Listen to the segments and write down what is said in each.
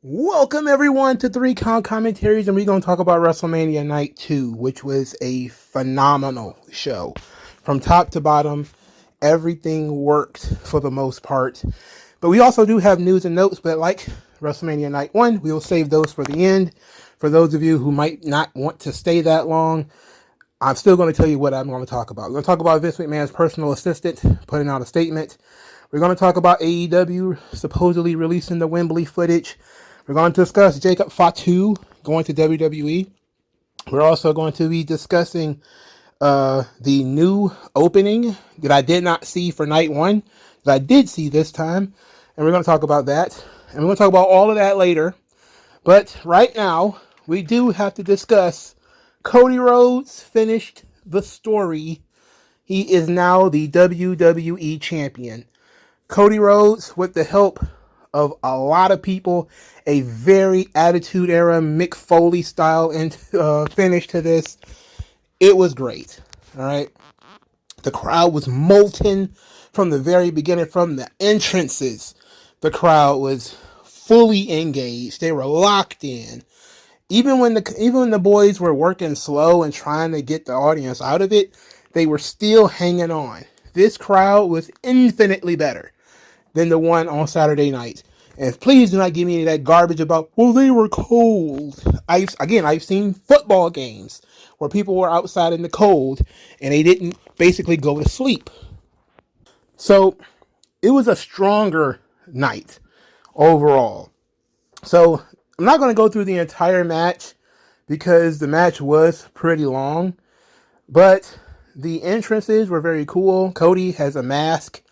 Welcome everyone to 3 Count Commentaries, and we're going to talk about WrestleMania Night 2, which was a phenomenal show. From top to bottom, everything worked for the most part. But we also do have news and notes, but like WrestleMania Night 1, we will save those for the end. For those of you who might not want to stay that long, I'm still going to tell you what I'm going to talk about. We're going to talk about Vince McMahon's personal assistant putting out a statement. We're going to talk about AEW supposedly releasing the Wembley footage. We're going to discuss Fatu going to WWE. We're also going to be discussing the new opening that I did not see for night 1, that I did see this time. And we're going to talk about that. And we're going to talk about all of that later. But right now, we do have to discuss Cody Rhodes finished the story. He is now the WWE champion. Cody Rhodes, with the help of a lot of people, a very Attitude Era Mick Foley style and finish to this. It was great. All right. The crowd was molten from the very beginning, from the entrances. The crowd was fully engaged. They were locked in. Even when the boys were working slow and trying to get the audience out of it, they were still hanging on. This crowd was infinitely better than the one on Saturday night. And please do not give me any of that garbage about, well, they were cold. I've seen football games where people were outside in the cold and they didn't basically go to sleep. So it was a stronger night overall. So I'm not going to go through the entire match because the match was pretty long, but the entrances were very cool. Cody has a mask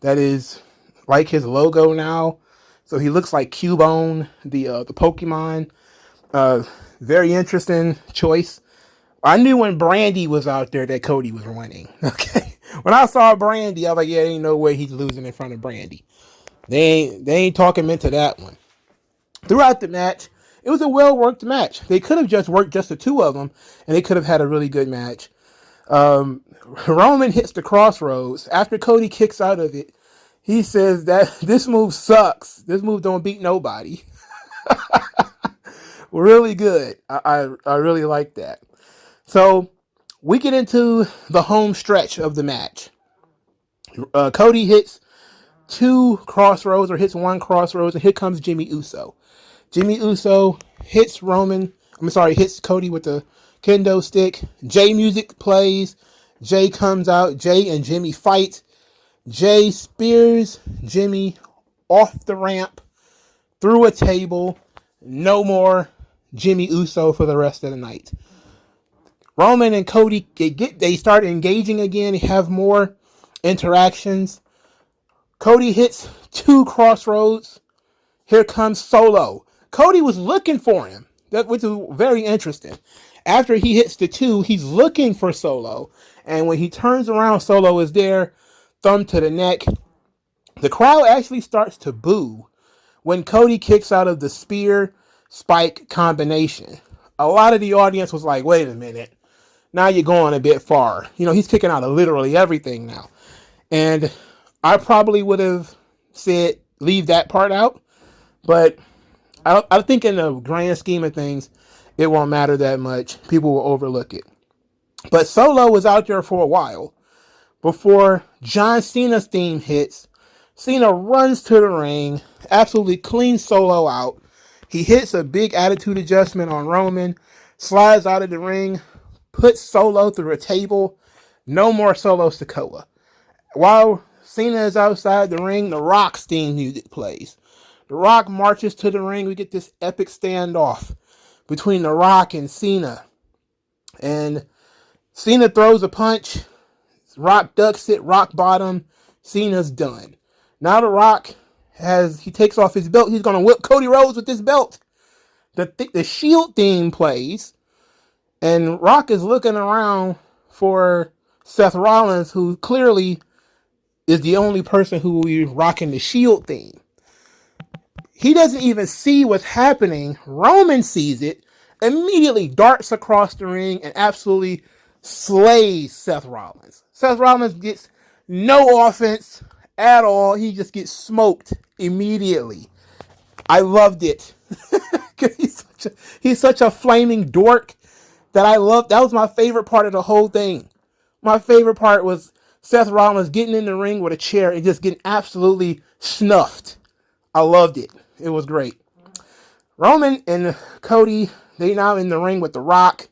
that is like his logo now. So he looks like Cubone, the Pokemon. Very interesting choice. I knew when Brandy was out there that Cody was winning. Okay. When I saw Brandy, I was like, yeah, ain't no way he's losing in front of Brandy. They ain't talking into that one. Throughout the match, it was a well-worked match. They could have just worked just the two of them, and they could have had a really good match. Roman hits the crossroads. After Cody kicks out of it, he says that this move sucks. This move don't beat nobody. Really good. I really like that. So we get into the home stretch of the match. Cody hits 2 crossroads, or hits 1 crossroads, and here comes Jimmy Uso. Jimmy Uso hits Cody with the kendo stick. Jay music plays. Jay comes out. Jay and Jimmy fight. Jay spears Jimmy off the ramp, through a table. No more Jimmy Uso for the rest of the night. Roman and Cody, they start engaging again, have more interactions. Cody hits 2 crossroads. Here comes Solo. Cody was looking for him, which is very interesting. After he hits the 2, he's looking for Solo. And when he turns around, Solo is there. Thumb to the neck. The crowd actually starts to boo when Cody kicks out of the spear spike combination. A lot of the audience was like, wait a minute. Now you're going a bit far. He's kicking out of literally everything now. And I probably would have said leave that part out. But I think in the grand scheme of things, it won't matter that much. People will overlook it. But Solo was out there for a while. Before John Cena's theme hits, Cena runs to the ring, absolutely cleans Solo out. He hits a big attitude adjustment on Roman, slides out of the ring, puts Solo through a table. No more Solo Sikoa. While Cena is outside the ring, The Rock's theme music plays. The Rock marches to the ring. We get this epic standoff between The Rock and Cena. And Cena throws a punch. Rock ducks it, rock bottom. Cena's done. Now The Rock he takes off his belt. He's going to whip Cody Rhodes with this belt. The Shield theme plays. And Rock is looking around for Seth Rollins, who clearly is the only person who will be rocking the Shield theme. He doesn't even see what's happening. Roman sees it, immediately darts across the ring, and absolutely slays Seth Rollins. Seth Rollins gets no offense at all. He just gets smoked immediately. I loved it. he's such a flaming dork that I love. That was my favorite part of the whole thing. My favorite part was Seth Rollins getting in the ring with a chair and just getting absolutely snuffed. I loved it. It was great. Roman and Cody, they now in the ring with The Rock.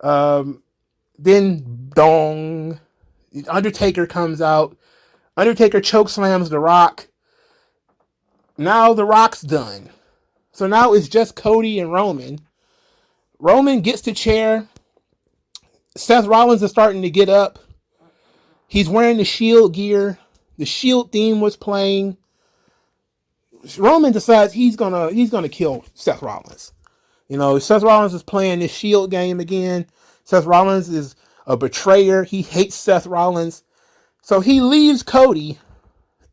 Then dong, Undertaker comes out. Undertaker chokeslams The Rock. Now The Rock's done. So now it's just Cody and Roman. Roman gets the chair. Seth Rollins is starting to get up. He's wearing the Shield gear. The Shield theme was playing. Roman decides he's gonna kill Seth Rollins. Seth Rollins is playing this Shield game again. Seth Rollins is a betrayer. He hates Seth Rollins. So he leaves Cody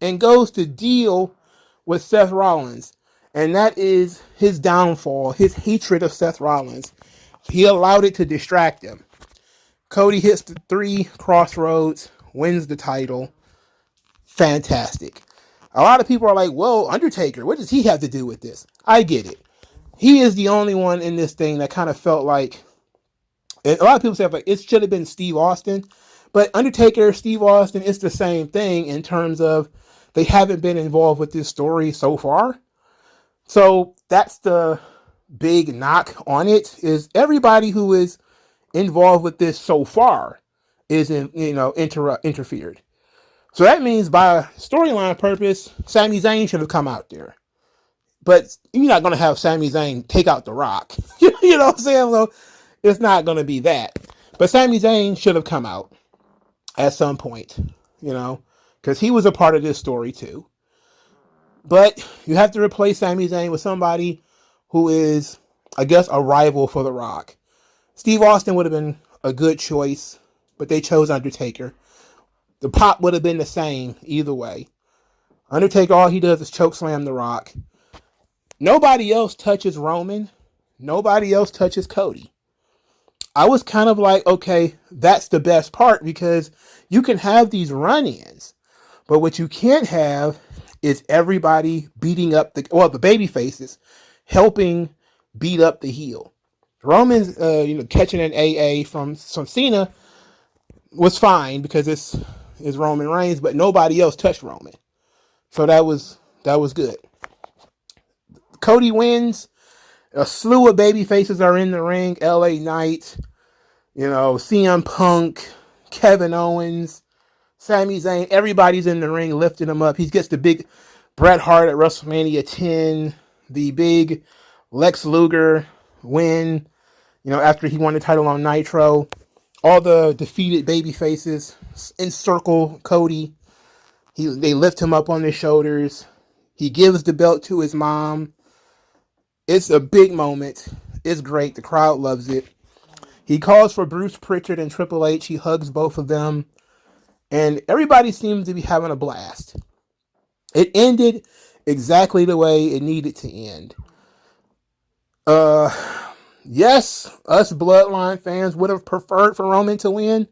and goes to deal with Seth Rollins. And that is his downfall, his hatred of Seth Rollins. He allowed it to distract him. Cody hits the 3 crossroads, wins the title. Fantastic. A lot of people are like, well, Undertaker, what does he have to do with this? I get it. He is the only one in this thing that kind of felt like, a lot of people say like it should have been Steve Austin, but Undertaker, Steve Austin, it's the same thing in terms of they haven't been involved with this story so far. So that's the big knock on it, is everybody who is involved with this so far is interfered. So that means by storyline purpose, Sami Zayn should have come out there. But you're not going to have Sami Zayn take out The Rock. You know what I'm saying? So it's not going to be that. But Sami Zayn should have come out at some point, because he was a part of this story too. But you have to replace Sami Zayn with somebody who is, I guess, a rival for The Rock. Steve Austin would have been a good choice, but they chose Undertaker. The pop would have been the same either way. Undertaker, all he does is chokeslam The Rock. Nobody else touches Roman. Nobody else touches Cody. I was kind of like, okay, that's the best part, because you can have these run-ins, but what you can't have is everybody beating up the baby faces, helping beat up the heel. Roman's, catching an AA from Cena was fine because it's Roman Reigns, but nobody else touched Roman. So that was good. Cody wins. A slew of baby faces are in the ring. LA Knight, CM Punk, Kevin Owens, Sami Zayn. Everybody's in the ring lifting him up. He gets the big Bret Hart at WrestleMania 10. The big Lex Luger win, after he won the title on Nitro. All the defeated baby faces encircle Cody. They lift him up on their shoulders. He gives the belt to his mom. It's a big moment. It's great. The crowd loves it. He calls for Bruce Pritchard and Triple H. He hugs both of them. And everybody seems to be having a blast. It ended exactly the way it needed to end. Yes, us Bloodline fans would have preferred for Roman to win,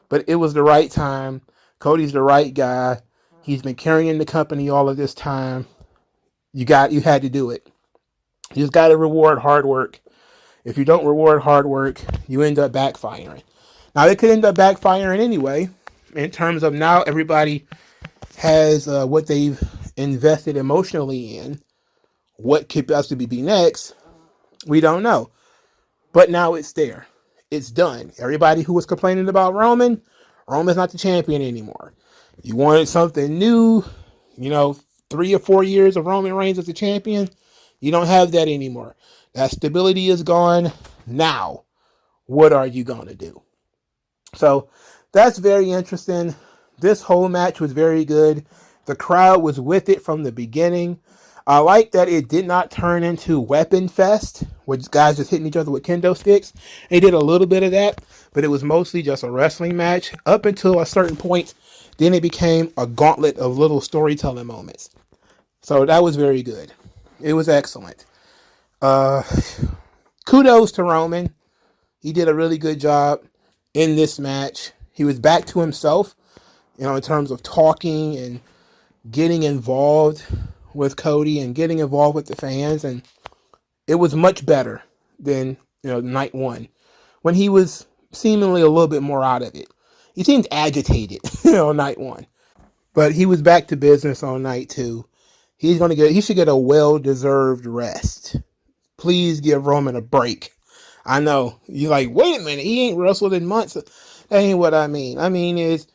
but it was the right time. Cody's the right guy. He's been carrying the company all of this time. You had to do it. You just got to reward hard work. If you don't reward hard work, you end up backfiring. Now, it could end up backfiring anyway, in terms of now everybody has what they've invested emotionally in. What could possibly be next, we don't know. But now it's there. It's done. Everybody who was complaining about Roman's not the champion anymore. You wanted something new, 3 or 4 years of Roman Reigns as the champion. You don't have that anymore. That stability is gone. Now, what are you going to do? So that's very interesting. This whole match was very good. The crowd was with it from the beginning. I like that it did not turn into Weapon Fest, with guys just hitting each other with kendo sticks. They did a little bit of that, but it was mostly just a wrestling match up until a certain point. Then it became a gauntlet of little storytelling moments. So that was very good. It was excellent. Kudos to Roman. He did a really good job in this match. He was back to himself, in terms of talking and getting involved with Cody and getting involved with the fans. And it was much better than night one, when he was seemingly a little bit more out of it. He seemed agitated on night one, but he was back to business on night two. He should get a well-deserved rest. Please give Roman a break. I know you're like, wait a minute, he ain't wrestled in months. That ain't what I mean. I mean is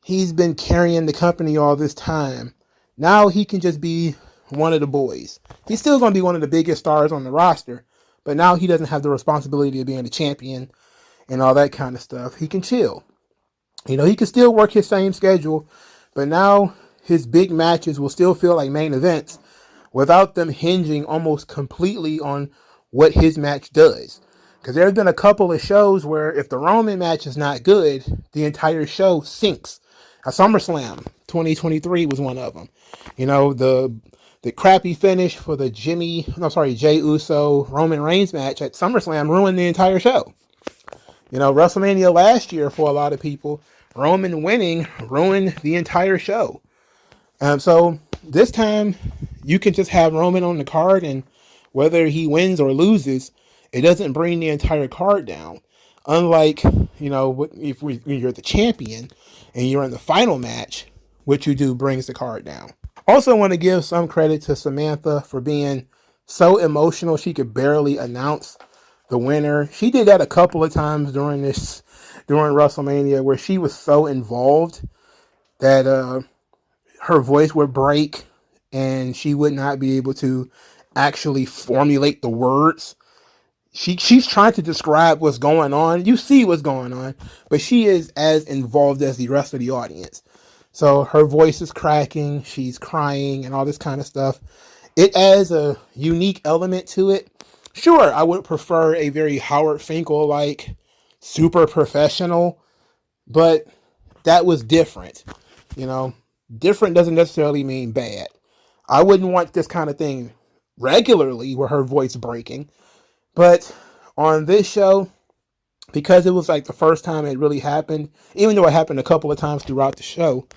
he's been carrying the company all this time. Now he can just be one of the boys. He's still going to be one of the biggest stars on the roster, but now he doesn't have the responsibility of being the champion and all that kind of stuff. He can chill. He can still work his same schedule, but now his big matches will still feel like main events without them hinging almost completely on what his match does. Because there's been a couple of shows where if the Roman match is not good, the entire show sinks. A SummerSlam 2023 was one of them. The crappy finish for the Jey Uso Roman Reigns match at SummerSlam ruined the entire show. WrestleMania last year, for a lot of people, Roman winning ruined the entire show. So this time, you can just have Roman on the card, and whether he wins or loses, it doesn't bring the entire card down. Unlike, if you're the champion and you're in the final match, what you do brings the card down. Also want to give some credit to Samantha for being so emotional she could barely announce the winner. She did that a couple of times during WrestleMania, where she was so involved that her voice would break and she would not be able to actually formulate the words. She's trying to describe what's going on. You see what's going on, but she is as involved as the rest of the audience. So her voice is cracking, she's crying and all this kind of stuff. It adds a unique element to it. Sure, I would prefer a very Howard Finkel-like super professional, but that was different. Different doesn't necessarily mean bad. I wouldn't want this kind of thing regularly where her voice breaking. But on this show, because it was like the first time it really happened, even though it happened a couple of times throughout the show,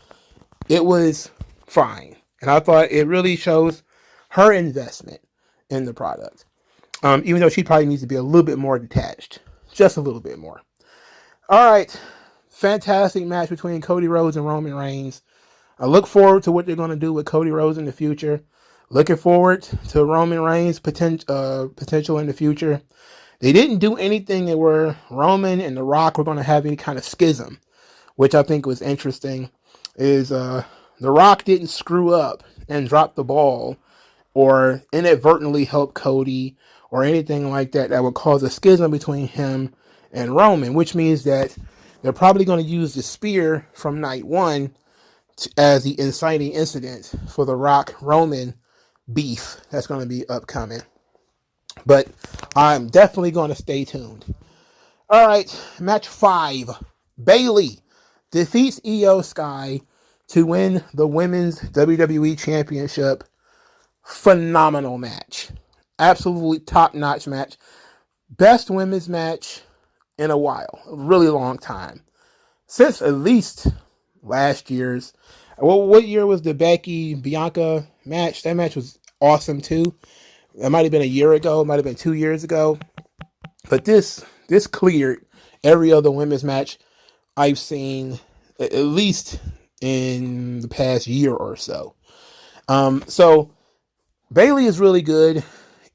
it was fine. And I thought it really shows her investment in the product. Even though she probably needs to be a little bit more detached. Just a little bit more. All right. Fantastic match between Cody Rhodes and Roman Reigns. I look forward to what they're going to do with Cody Rhodes in the future. Looking forward to Roman Reigns' potential in the future. They didn't do anything where Roman and The Rock were going to have any kind of schism, which I think was interesting. The Rock didn't screw up and drop the ball or inadvertently help Cody or anything like that would cause a schism between him and Roman, which means that they're probably going to use the spear from night one as the inciting incident for the Rock-Roman beef that's going to be upcoming. But I'm definitely going to stay tuned. All right, match 5. Bayley defeats Io Sky to win the Women's WWE Championship. Phenomenal match. Absolutely top-notch match. Best women's match in a while. A really long time. Since at least last year's. Well, what year was the Becky-Bianca match? That match was awesome too. It might have been a year ago. It might have been 2 years ago. But this cleared every other women's match I've seen, at least in the past year or so. So Bayley is really good.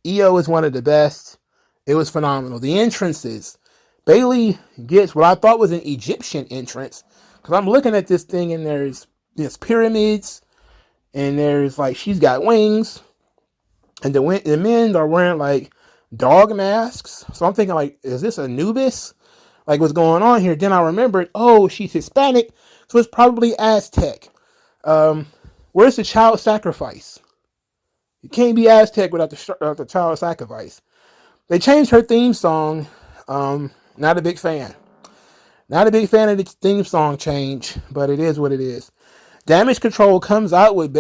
Io is one of the best. It was phenomenal. The entrances. Bayley gets what I thought was an Egyptian entrance. Because I'm looking at this thing and there's pyramids. And there's she's got wings. And the men are wearing dog masks. So I'm thinking is this Anubis? What's going on here? Then I remembered, she's Hispanic. So it's probably Aztec. Where's the child sacrifice? You can't be Aztec without the child sacrifice. They changed her theme song. Not a big fan. Not a big fan of the theme song change, but it is what it is. Damage Control comes out with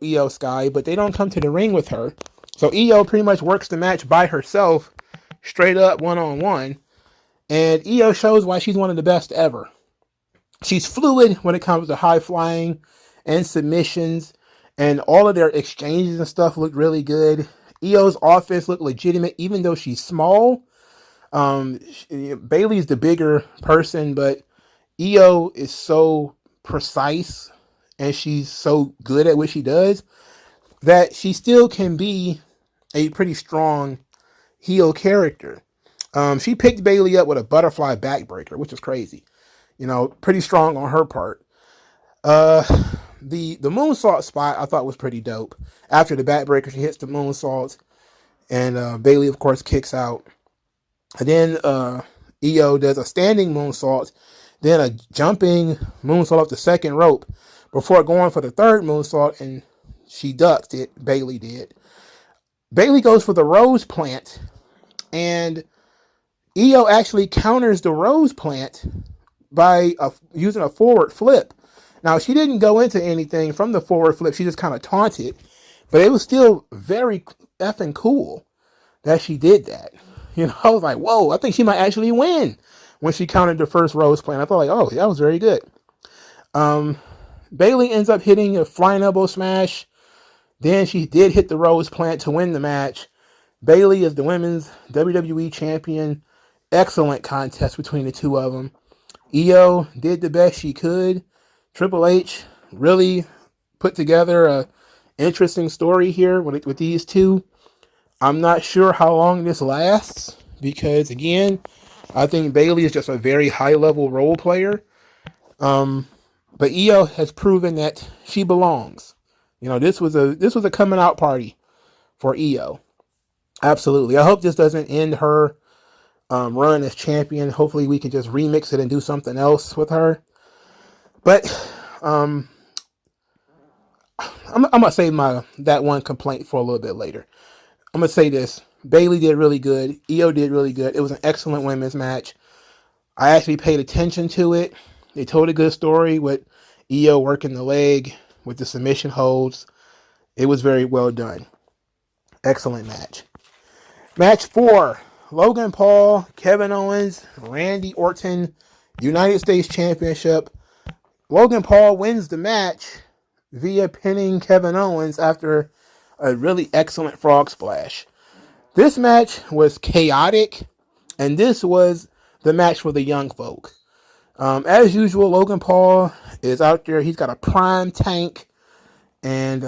Io Sky, but they don't come to the ring with her. So Io pretty much works the match by herself, straight up one-on-one. And Io shows why she's one of the best ever. She's fluid when it comes to high flying and submissions. And all of their exchanges and stuff look really good. Io's offense looked legitimate, even though she's small. Bailey's the bigger person, but Io is so precise and she's so good at what she does that she still can be a pretty strong heel character. She picked Bailey up with a butterfly backbreaker, which is crazy. Pretty strong on her part. The moonsault spot I thought was pretty dope. After the backbreaker, she hits the moonsault, and Bailey, of course, kicks out. And then Io does a standing moonsault, then a jumping moonsault up the second rope before going for the third moonsault, and she ducked it. Bailey did. Bailey goes for the Rhodes plant, and Io actually counters the Rhodes plant by using a forward flip. Now, she didn't go into anything from the forward flip. She just kind of taunted, but it was still very effing cool that she did that. I was like, whoa, I think she might actually win when she countered the first Rhodes plant. I thought, like, oh, that was very good. Bailey ends up hitting a flying elbow smash. Then she did hit the Rhodes plant to win the match. Bailey is the women's WWE champion. Excellent contest between the two of them. Io did the best she could. Triple H really put together a interesting story here with these two. I'm not sure how long this lasts because, again, I think Bailey is just a very high-level role player. But Io has proven that she belongs. This was a coming out party for Io. Absolutely. I hope this doesn't end her run as champion. Hopefully we can just remix it and do something else with her. But I'm gonna save that one complaint for a little bit later. I'm gonna say this: Bailey did really good. Io did really good. It was an excellent women's match. I actually paid attention to it. They told a good story with Io working the leg with the submission holds. It was very well done. Excellent match. Match 4. Logan Paul, Kevin Owens, Randy Orton, United States Championship. Logan Paul wins the match via pinning Kevin Owens after a really excellent frog splash. This match was chaotic, and this was the match for the young folk. As usual, Logan Paul is out there. He's got a prime tank, and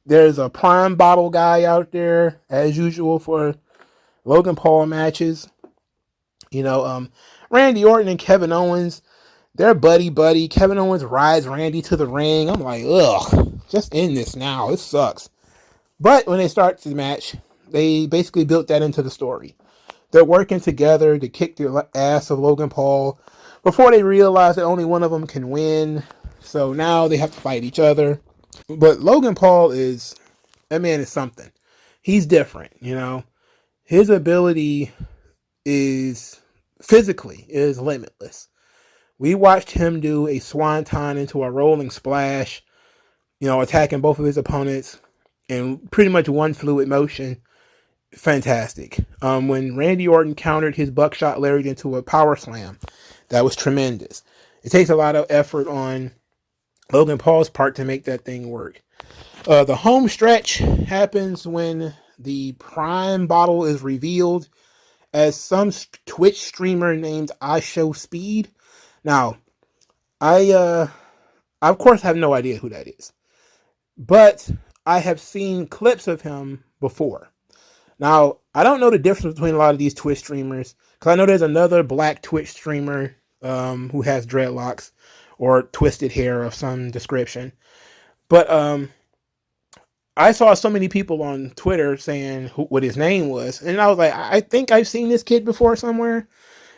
there's a prime bottle guy out there, as usual, for Logan Paul matches. Randy Orton and Kevin Owens, they're buddy. Kevin Owens rides Randy to the ring. I'm like, ugh, just end this now. It sucks. But when they start the match, they basically built that into the story. They're working together to kick the ass of Logan Paul before they realize that only one of them can win. So now they have to fight each other. But Logan Paul that man is something. He's different, His ability physically is limitless. We watched him do a swanton into a rolling splash, attacking both of his opponents in pretty much one fluid motion. Fantastic. When Randy Orton countered his buckshot lariat into a power slam, that was tremendous. It takes a lot of effort on Logan Paul's part to make that thing work. The home stretch happens when the Prime bottle is revealed as some Twitch streamer named I Show Speed. Now, I of course have no idea who that is, but I have seen clips of him before. Now, I don't know the difference between a lot of these Twitch streamers, because I know there's another black Twitch streamer who has dreadlocks or twisted hair of some description. But I saw so many people on Twitter saying what his name was, and I was like, I think I've seen this kid before somewhere.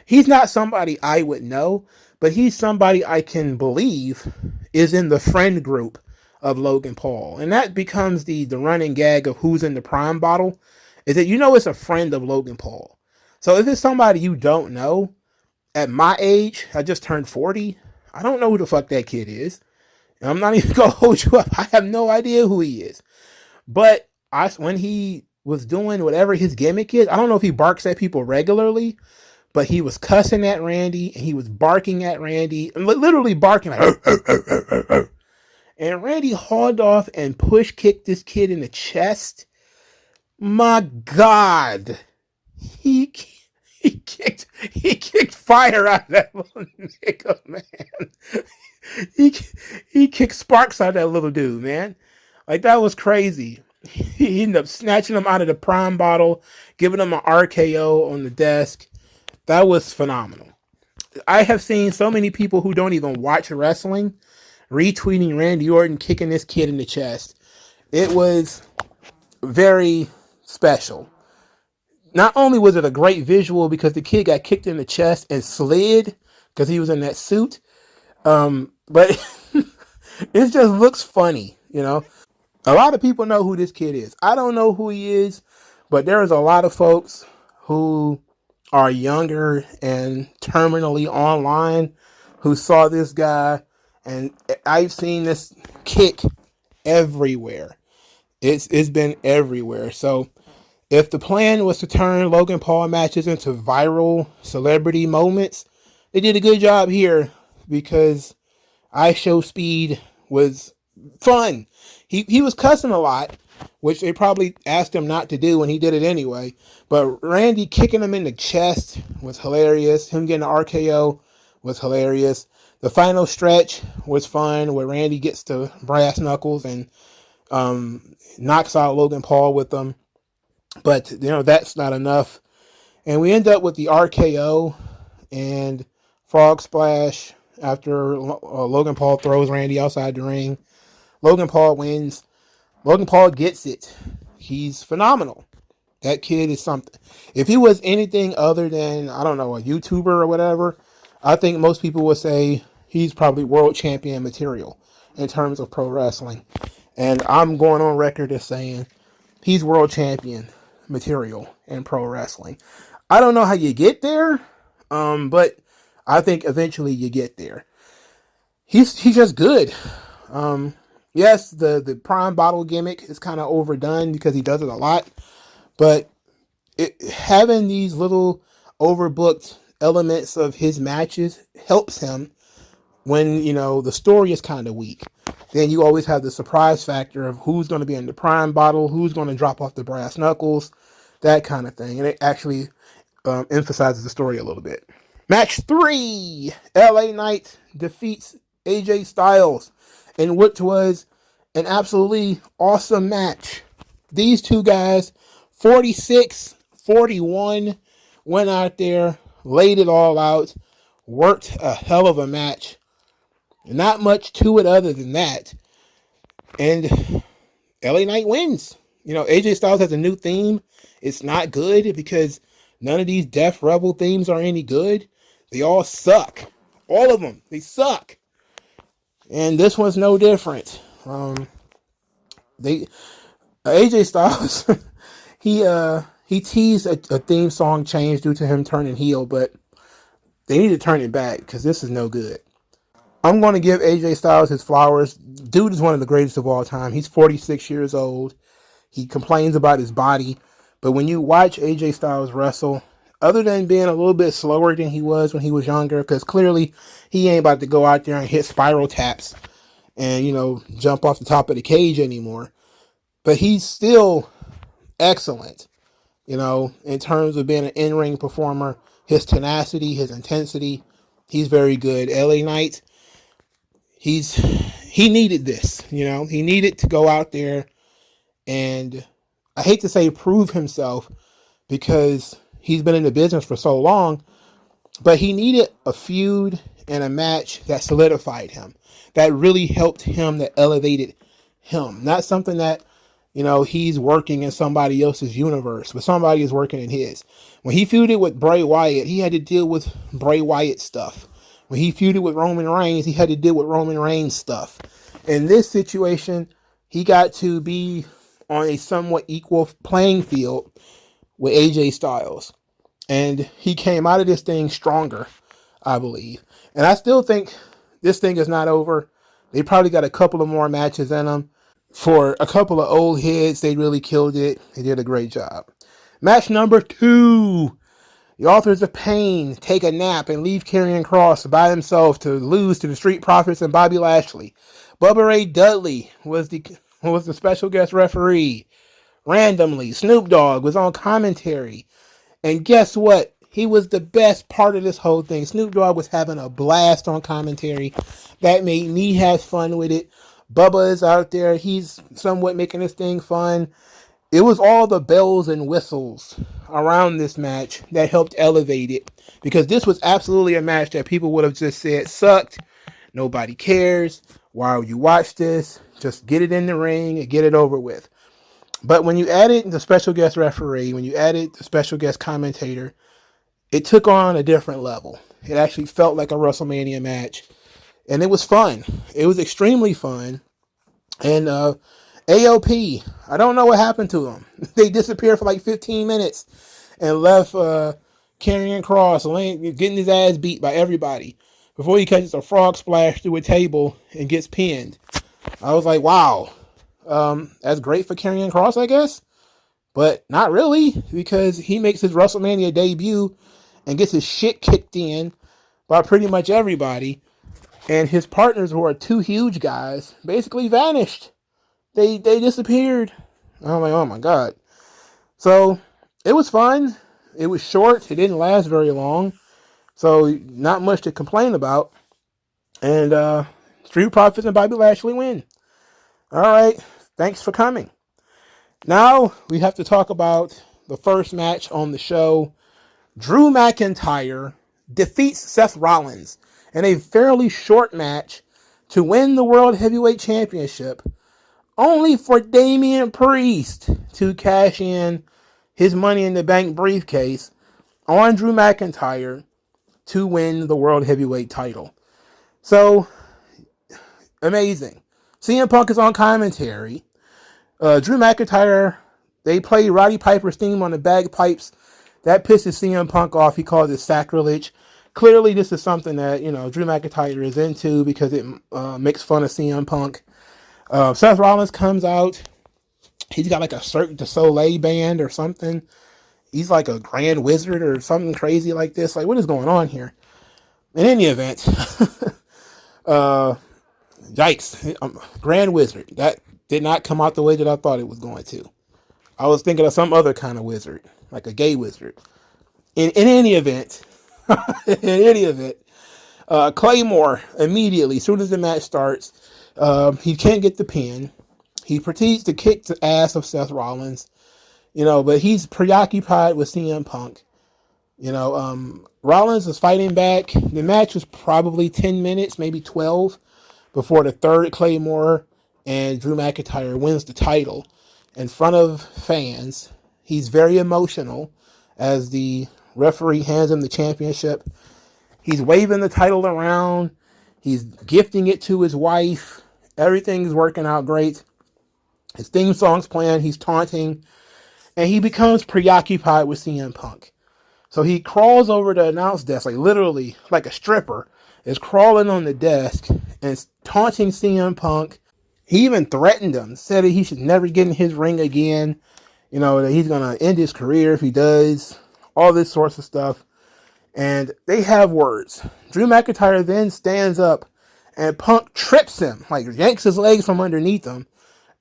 He's not somebody I would know, but he's somebody I can believe is in the friend group of Logan Paul. And that becomes the running gag of who's in the Prime bottle, is that it's a friend of Logan Paul. So if it's somebody you don't know, at my age, I just turned 40, I don't know who the fuck that kid is. And I'm not even going to hold you up. I have no idea who he is. But when he was doing whatever his gimmick is, I don't know if he barks at people regularly, but he was cussing at Randy, and he was barking at Randy, literally barking like, and Randy hauled off and push kicked this kid in the chest. My God, he kicked fire out of that little nigga, man. He he kicked sparks out of that little dude, man. Like, that was crazy. He ended up snatching him out of the prime bottle, giving him an RKO on the desk. That was phenomenal. I have seen so many people who don't even watch wrestling retweeting Randy Orton kicking this kid in the chest. It was very special. Not only was it a great visual because the kid got kicked in the chest and slid because he was in that suit, but it just looks funny, you know. A lot of people know who this kid is. I don't know who he is, but there is a lot of folks who are younger and terminally online who saw this guy, and I've seen this kick everywhere. It's been everywhere. So if the plan was to turn Logan Paul matches into viral celebrity moments, they did a good job here because iShow Speed was fun. He was cussing a lot, which they probably asked him not to do, and he did it anyway. But Randy kicking him in the chest was hilarious. Him getting the RKO was hilarious. The final stretch was fun, where Randy gets to brass knuckles and knocks out Logan Paul with them. But, you know, that's not enough. And we end up with the RKO and frog splash after Logan Paul throws Randy outside the ring. Logan Paul wins. Logan Paul gets it. He's phenomenal. That kid is something. If he was anything other than, I don't know, a YouTuber or whatever, I think most people would say he's probably world champion material in terms of pro wrestling. And I'm going on record as saying he's world champion material in pro wrestling. I don't know how you get there, but I think eventually you get there. He's just good. Yes, the prime bottle gimmick is kind of overdone because he does it a lot, but having these little overbooked elements of his matches helps him when, you know, the story is kind of weak. Then you always have the surprise factor of who's going to be in the prime bottle, who's going to drop off the brass knuckles, that kind of thing. And it actually emphasizes the story a little bit. Match 3, LA Knight defeats AJ Styles in what was an absolutely awesome match. These two guys, 46-41, went out there, laid it all out, worked a hell of a match. Not much to it other than that. And LA Knight wins. You know, AJ Styles has a new theme. It's not good because none of these Death Rebel themes are any good. They all suck. All of them. They suck. And this one's no different. AJ Styles, he teased a theme song change due to him turning heel, but they need to turn it back because this is no good. I'm going to give AJ Styles his flowers. Dude is one of the greatest of all time. He's 46 years old. He complains about his body, but when you watch AJ Styles wrestle, other than being a little bit slower than he was when he was younger, because clearly he ain't about to go out there and hit spiral taps and, you know, jump off the top of the cage anymore. But he's still excellent, you know, in terms of being an in-ring performer. His tenacity, his intensity, he's very good. LA Knight, he needed this, you know. He needed to go out there and, I hate to say prove himself because he's been in the business for so long, but he needed a feud and a match that solidified him, that really helped him, that elevated him. Not something that, you know, he's working in somebody else's universe, but somebody is working in his. When he feuded with Bray Wyatt, he had to deal with Bray Wyatt stuff. When he feuded with Roman Reigns, he had to deal with Roman Reigns stuff. In this situation, he got to be on a somewhat equal playing field with AJ Styles. And he came out of this thing stronger, I believe. And I still think this thing is not over. They probably got a couple of more matches in them. For a couple of old heads, they really killed it. They did a great job. Match number 2. The Authors of Pain take a nap and leave Karrion Kross by himself to lose to the Street Profits and Bobby Lashley. Bubba Ray Dudley was the special guest referee. randomly. Snoop Dogg was on commentary. And guess what? He was the best part of this whole thing. Snoop Dogg was having a blast on commentary. That made me have fun with it. Bubba is out there. He's somewhat making this thing fun. It was all the bells and whistles around this match that helped elevate it. Because this was absolutely a match that people would have just said sucked. Nobody cares. Why would you watch this? Just get it in the ring and get it over with. But when you added the special guest referee, when you added the special guest commentator, it took on a different level. It actually felt like a WrestleMania match. And it was fun. It was extremely fun. And AOP, I don't know what happened to them. They disappeared for like 15 minutes and left Karrion Kross getting his ass beat by everybody before he catches a frog splash through a table and gets pinned. I was like, wow. That's great for Karrion Kross, I guess. But not really, because he makes his WrestleMania debut and gets his shit kicked in by pretty much everybody. And his partners, who are two huge guys, basically vanished. They disappeared. I'm like, oh my God. So it was fun. It was short. It didn't last very long. So not much to complain about. And Street Profits and Bobby Lashley win. All right. Thanks for coming. Now we have to talk about the first match on the show. Drew McIntyre defeats Seth Rollins in a fairly short match to win the World Heavyweight Championship, only for Damian Priest to cash in his Money in the Bank briefcase on Drew McIntyre to win the World Heavyweight title. So, amazing. CM Punk is on commentary. Drew McIntyre, they play Roddy Piper's theme on the bagpipes. That pisses CM Punk off. He calls it sacrilege. Clearly, this is something that, Drew McIntyre is into because it makes fun of CM Punk. Seth Rollins comes out. He's got like a Cirque du Soleil band or something. He's like a grand wizard or something crazy like this. Like, what is going on here? In any event, yikes. Grand wizard. That did not come out the way that I thought it was going to. I was thinking of some other kind of wizard, like a gay wizard. In any event, Claymore immediately, as soon as the match starts, he can't get the pin. He proceeds to kick the ass of Seth Rollins, but he's preoccupied with CM Punk. Rollins is fighting back. The match was probably 10 minutes, maybe 12, before the third Claymore, and Drew McIntyre wins the title in front of fans. He's very emotional as the referee hands him the championship. He's waving the title around. He's gifting it to his wife. Everything's working out great. His theme song's playing. He's taunting. And he becomes preoccupied with CM Punk. So he crawls over the announce desk, like literally like a stripper, is crawling on the desk and taunting CM Punk. He even threatened him, said that he should never get in his ring again. That he's going to end his career if he does. All this sorts of stuff. And they have words. Drew McIntyre then stands up and Punk trips him, like yanks his legs from underneath him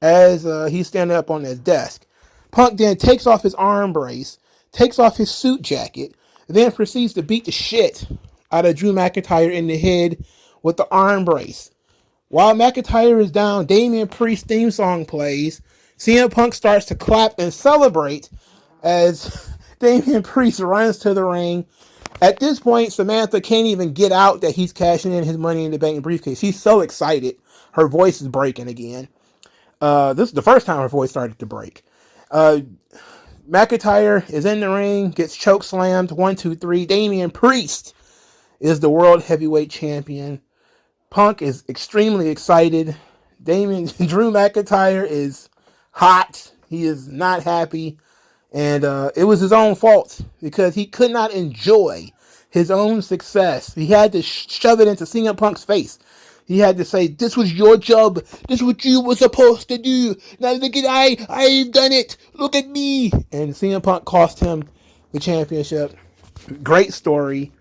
as he's standing up on his desk. Punk then takes off his arm brace, takes off his suit jacket, then proceeds to beat the shit out of Drew McIntyre in the head with the arm brace. While McIntyre is down, Damian Priest's theme song plays. CM Punk starts to clap and celebrate as Damian Priest runs to the ring. At this point, Samantha can't even get out that he's cashing in his Money in the Bank briefcase. She's so excited. Her voice is breaking again. This is the first time her voice started to break. McIntyre is in the ring, gets choke slammed. 1, 2, 3. Damian Priest is the World Heavyweight Champion. Punk is extremely excited. Drew McIntyre is hot. He is not happy. And it was his own fault because he could not enjoy his own success. He had to shove it into CM Punk's face. He had to say, this was your job. This is what you were supposed to do. Now look at I've done it. Look at me. And CM Punk cost him the championship. Great story.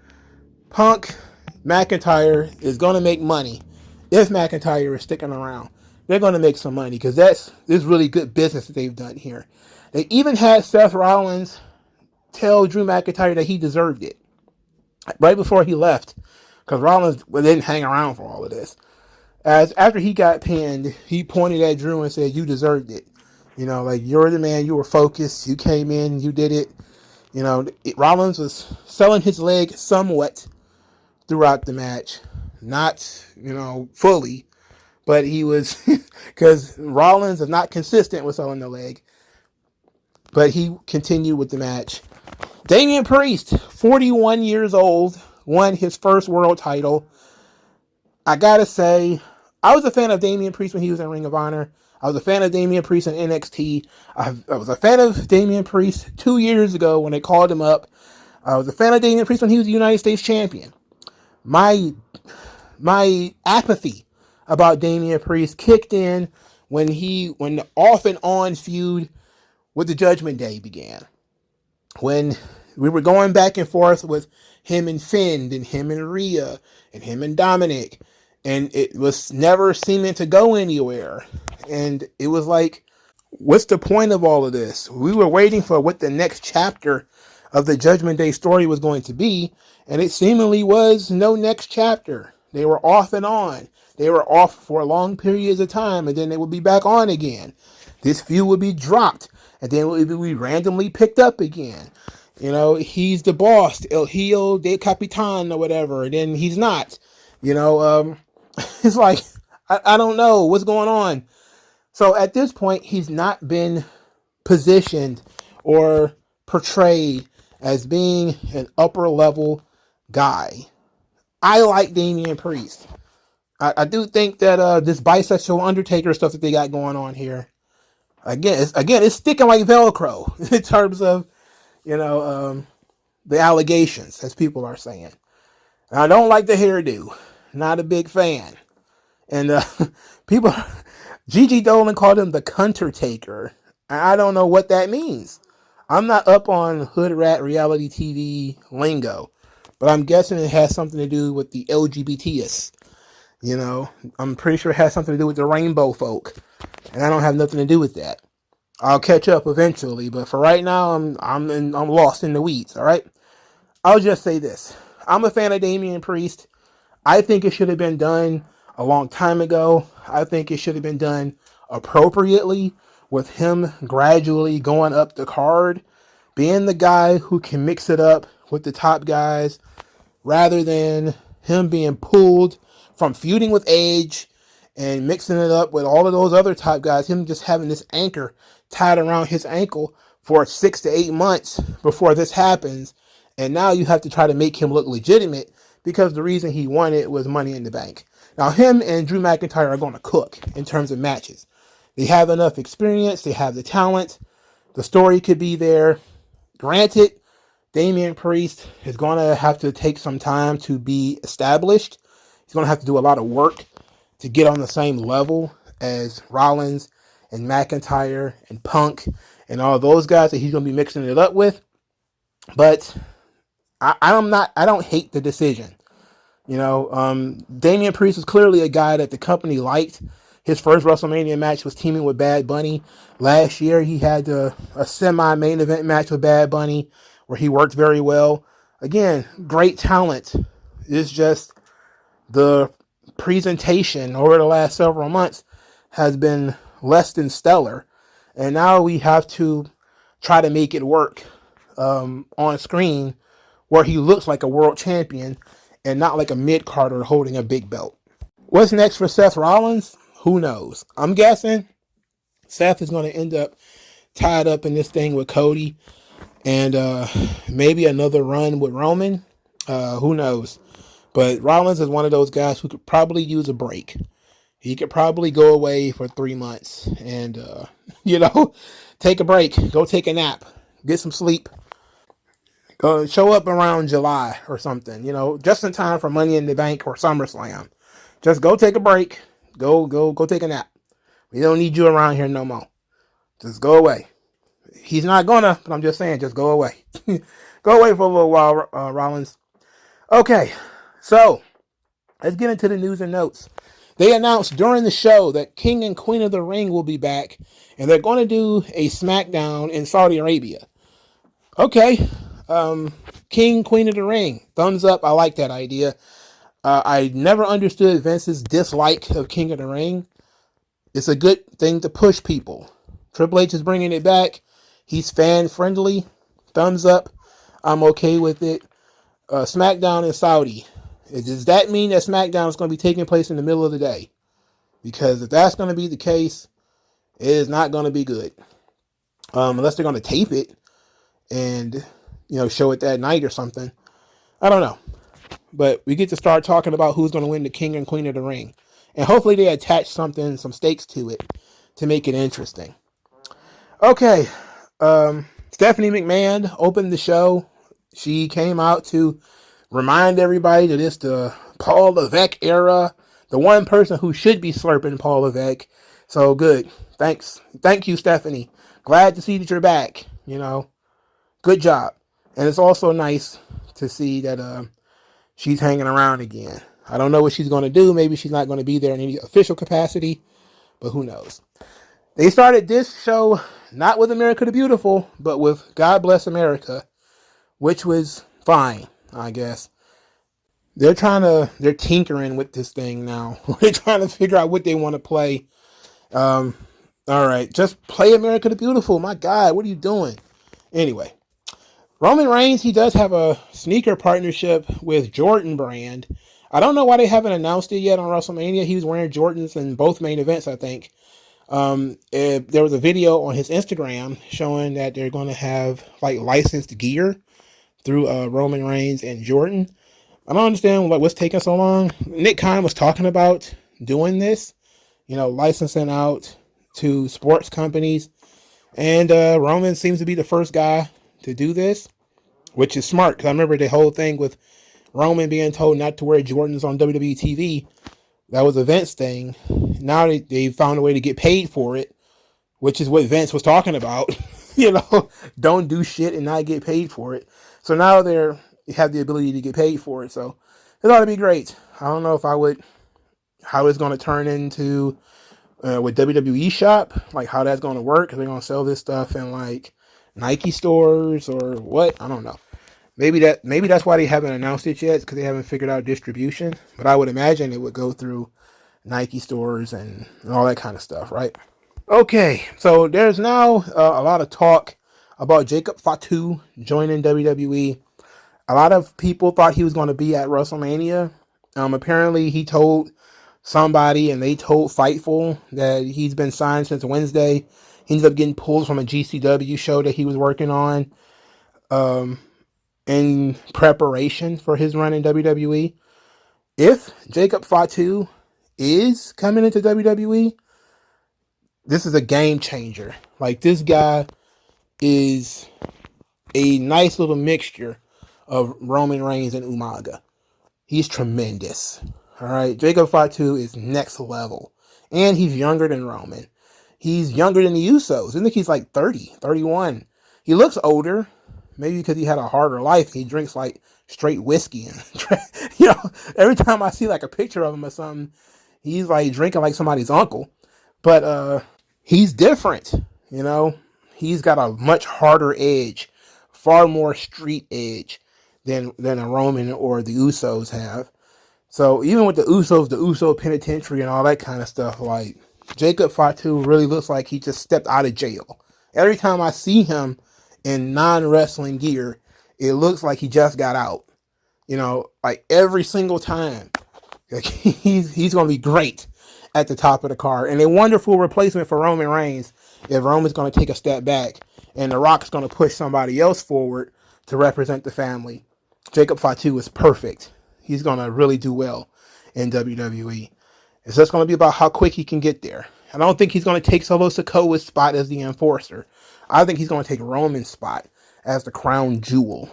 McIntyre is going to make money if McIntyre is sticking around. They're going to make some money because this is really good business that they've done here. They even had Seth Rollins tell Drew McIntyre that he deserved it right before he left, because Rollins didn't hang around for all of this. As after he got pinned, he pointed at Drew and said, "You deserved it. You know, like, you're the man. You were focused. You came in. You did it." You know, Rollins was selling his leg somewhat throughout the match, not, you know, fully, but he was, because Rollins is not consistent with selling the leg, but he continued with the match. Damian Priest, 41 years old, won his first world title. I gotta say, I was a fan of Damian Priest when he was in Ring of Honor. I was a fan of Damian Priest in NXT. I was a fan of Damian Priest 2 years ago when they called him up. I was a fan of Damian Priest when he was the United States champion. My apathy about Damian Priest kicked in when the off and on feud with the Judgment Day began. When we were going back and forth with him and Finn and him and Rhea and him and Dominic, and it was never seeming to go anywhere. And it was like, what's the point of all of this? We were waiting for what the next chapter of the Judgment Day story was going to be, and it seemingly was no next chapter. They were off and on. They were off for long periods of time, and then they would be back on again. This feud would be dropped, and then it would be randomly picked up again. You know, he's the boss, El Hijo de Capitan or whatever, and then he's not. You know, it's like, I don't know what's going on. So at this point, he's not been positioned or portrayed as being an upper level guy. I like Damian Priest. I do think that this bisexual Undertaker stuff that they got going on here, again, it's sticking like Velcro in terms of, you know, the allegations, as people are saying. And I don't like the hairdo. Not a big fan. And people, Gigi Dolan called him the Cunter Taker. I don't know what that means. I'm not up on hood rat reality TV lingo, but I'm guessing it has something to do with the LGBTs. You know, I'm pretty sure it has something to do with the rainbow folk, and I don't have nothing to do with that. I'll catch up eventually, but for right now, I'm lost in the weeds. All right, I'll just say this: I'm a fan of Damian Priest. I think it should have been done a long time ago. I think it should have been done appropriately, with him gradually going up the card, being the guy who can mix it up with the top guys, rather than him being pulled from feuding with Edge and mixing it up with all of those other top guys, him just having this anchor tied around his ankle for 6 to 8 months before this happens. And now you have to try to make him look legitimate because the reason he won it was Money in the Bank. Now, him and Drew McIntyre are going to cook in terms of matches. They have enough experience. They have the talent. The story could be there. Granted, Damian Priest is going to have to take some time to be established. He's going to have to do a lot of work to get on the same level as Rollins and McIntyre and Punk and all those guys that he's going to be mixing it up with. But I don't hate the decision. You know, Damian Priest is clearly a guy that the company liked. His first WrestleMania match was teaming with Bad Bunny. Last year, he had a semi-main event match with Bad Bunny where he worked very well. Again, great talent. It's just the presentation over the last several months has been less than stellar. And now we have to try to make it work on screen where he looks like a world champion and not like a mid-carder holding a big belt. What's next for Seth Rollins? Who knows? I'm guessing Seth is going to end up tied up in this thing with Cody and maybe another run with Roman. Who knows? But Rollins is one of those guys who could probably use a break. He could probably go away for 3 months and, take a break. Go take a nap. Get some sleep. Go show up around July or something, just in time for Money in the Bank or SummerSlam. Just go take a break. Go take a nap. We don't need you around here no more. Just go away. He's not gonna, but I'm just saying, just go away. Go away for a little while, Rollins. Okay, so let's get into the news and notes. They announced during the show that King and Queen of the Ring will be back, and they're going to do a SmackDown in Saudi Arabia. Okay, King, Queen of the Ring, thumbs up. I like that idea. I never understood Vince's dislike of King of the Ring. It's a good thing to push people. Triple H is bringing it back. He's fan friendly. Thumbs up. I'm okay with it. SmackDown in Saudi. Does that mean that SmackDown is going to be taking place in the middle of the day? Because if that's going to be the case, it is not going to be good. Unless they're going to tape it and, show it that night or something. I don't know. But we get to start talking about who's going to win the King and Queen of the Ring. And hopefully they attach some stakes to it to make it interesting. Okay. Stephanie McMahon opened the show. She came out to remind everybody that it's the Paul Levesque era. The one person who should be slurping Paul Levesque. So good. Thanks. Thank you, Stephanie. Glad to see that you're back. Good job. And it's also nice to see that she's hanging around again. I don't know what she's going to do. Maybe she's not going to be there in any official capacity, but who knows? They started this show not with America the Beautiful, but with God Bless America, which was fine, I guess. They're tinkering with this thing now. They're trying to figure out what they want to play. All right, just play America the Beautiful. My God, what are you doing? Anyway, Roman Reigns, he does have a sneaker partnership with Jordan Brand. I don't know why they haven't announced it yet on WrestleMania. He was wearing Jordans in both main events, I think. There was a video on his Instagram showing that they're going to have licensed gear through Roman Reigns and Jordan. I don't understand what's taking so long. Nick Khan was talking about doing this, licensing out to sports companies. And Roman seems to be the first guy to do this, which is smart. Because I remember the whole thing with Roman being told not to wear Jordans on WWE TV. That was a Vince thing. Now they found a way to get paid for it, which is what Vince was talking about. Don't do shit and not get paid for it. So now they have the ability to get paid for it. So it ought to be great. I don't know how it's going to turn into with WWE shop, how that's going to work. Are they going to sell this stuff in Nike stores or what? I don't know. Maybe that's why they haven't announced it yet, because they haven't figured out distribution. But I would imagine it would go through Nike stores and all that kind of stuff, right? Okay, so there's now a lot of talk about Jacob Fatu joining WWE. A lot of people thought he was going to be at WrestleMania. Apparently, he told somebody, and they told Fightful, that he's been signed since Wednesday. He ended up getting pulled from a GCW show that he was working on in preparation for his run in WWE. If Jacob Fatu is coming into WWE, this is a game changer. This guy is a nice little mixture of Roman Reigns and Umaga. He's tremendous. All right, Jacob Fatu is next level. And he's younger than Roman. He's younger than the Usos. I think he's 30, 31. He looks older, maybe because he had a harder life. He drinks straight whiskey. And, every time I see a picture of him or something, he's drinking like somebody's uncle. But he's different, He's got a much harder edge, far more street edge than a Roman or the Usos have. So even with the Usos, the Uso penitentiary and all that kind of stuff, Jacob Fatu really looks like he just stepped out of jail. Every time I see him in non-wrestling gear, it looks like he just got out. Every single time. He's going to be great at the top of the card. And a wonderful replacement for Roman Reigns if Roman's going to take a step back and The Rock's going to push somebody else forward to represent the family. Jacob Fatu is perfect. He's going to really do well in WWE. It's just going to be about how quick he can get there. I don't think he's going to take Solo Sikoa's spot as the enforcer. I think he's going to take Roman's spot as the crown jewel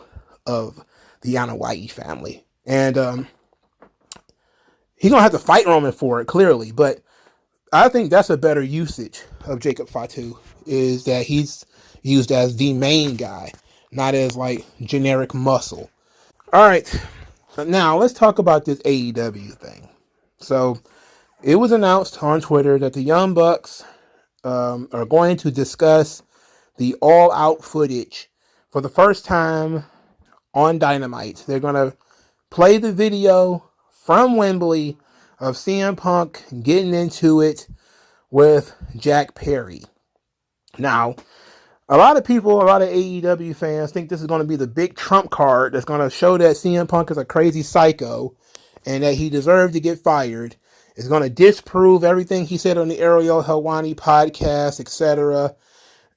of the Anoa'i family. And he's going to have to fight Roman for it, clearly. But I think that's a better usage of Jacob Fatu, is that he's used as the main guy, not as generic muscle. All right. Now, let's talk about this AEW thing. So, It was announced on Twitter that the Young Bucks are going to discuss the all-out footage for the first time on Dynamite. They're going to play the video from Wembley of CM Punk getting into it with Jack Perry. Now, a lot of people, a lot of AEW fans think this is going to be the big trump card that's going to show that CM Punk is a crazy psycho and that he deserved to get fired. It's going to disprove everything he said on the Ariel Helwani podcast, etc.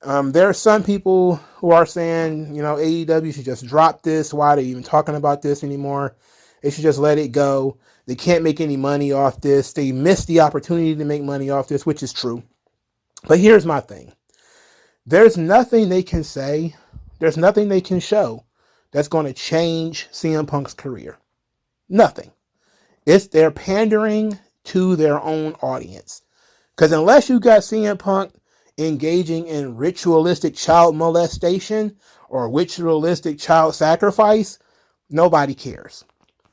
There are some people who are saying, AEW should just drop this. Why are they even talking about this anymore? They should just let it go. They can't make any money off this. They missed the opportunity to make money off this, which is true. But here's my thing. There's nothing they can say. There's nothing they can show that's going to change CM Punk's career. Nothing. They're pandering to their own audience. Because unless you got CM Punk engaging in ritualistic child molestation or ritualistic child sacrifice, nobody cares.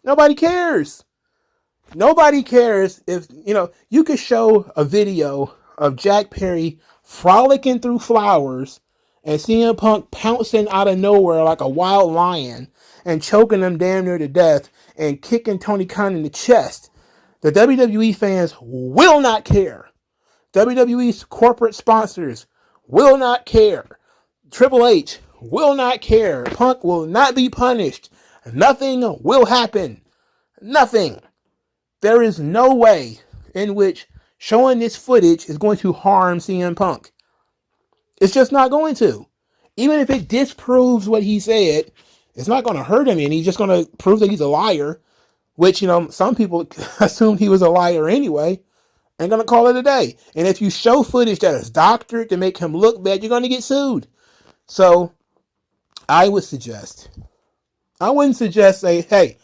Nobody cares. Nobody cares if, you could show a video of Jack Perry frolicking through flowers and CM Punk pouncing out of nowhere like a wild lion and choking them damn near to death and kicking Tony Khan in the chest. The WWE fans will not care. WWE's corporate sponsors will not care. Triple H will not care. Punk will not be punished. Nothing will happen. Nothing. There is no way in which showing this footage is going to harm CM Punk. It's just not going to. Even if it disproves what he said, it's not going to hurt him, and he's just going to prove that he's a liar, which, some people assumed he was a liar anyway, and going to call it a day. And if you show footage that is doctored to make him look bad, you're going to get sued. So I wouldn't suggest say, hey,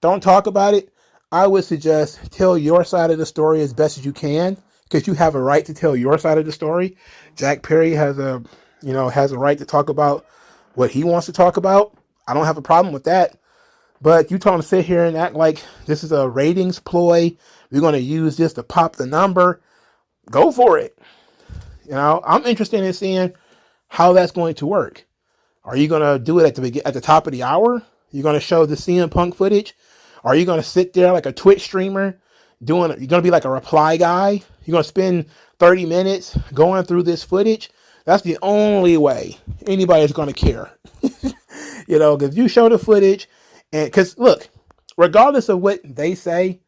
don't talk about it. I would suggest tell your side of the story as best as you can, because you have a right to tell your side of the story. Jack Perry has a right to talk about what he wants to talk about. I don't have a problem with that. But you told him to sit here and act like this is a ratings ploy. We're going to use this to pop the number. Go for it. I'm interested in seeing how that's going to work. Are you going to do it at the top of the hour? You're going to show the CM Punk footage? Are you going to sit there like a Twitch streamer you're going to be like a reply guy? You're going to spend 30 minutes going through this footage? That's the only way anybody's going to care. If you show the footage, and because look, regardless of what they say,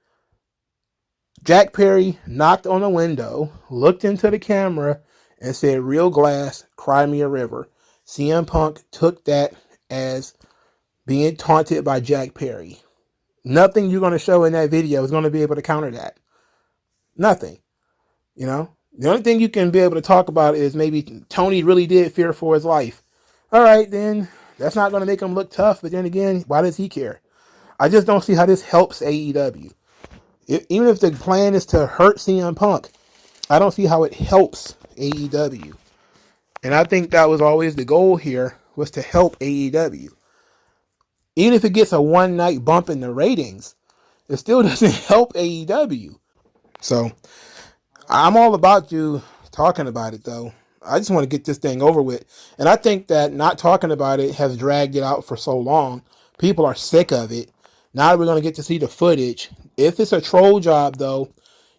Jack Perry knocked on a window, looked into the camera, and said, "Real glass, cry me a river." CM Punk took that as being taunted by Jack Perry. Nothing you're going to show in that video is going to be able to counter that. Nothing. The only thing you can be able to talk about is maybe Tony really did fear for his life. All right, then that's not going to make him look tough. But then again, why does he care? I just don't see how this helps AEW. Even if the plan is to hurt CM Punk, I don't see how it helps AEW. And I think that was always the goal here, was to help AEW. Even if it gets a one-night bump in the ratings, it still doesn't help AEW. So, I'm all about you talking about it, though. I just want to get this thing over with. And I think that not talking about it has dragged it out for so long. People are sick of it. Now we're going to get to see the footage. If it's a troll job, though,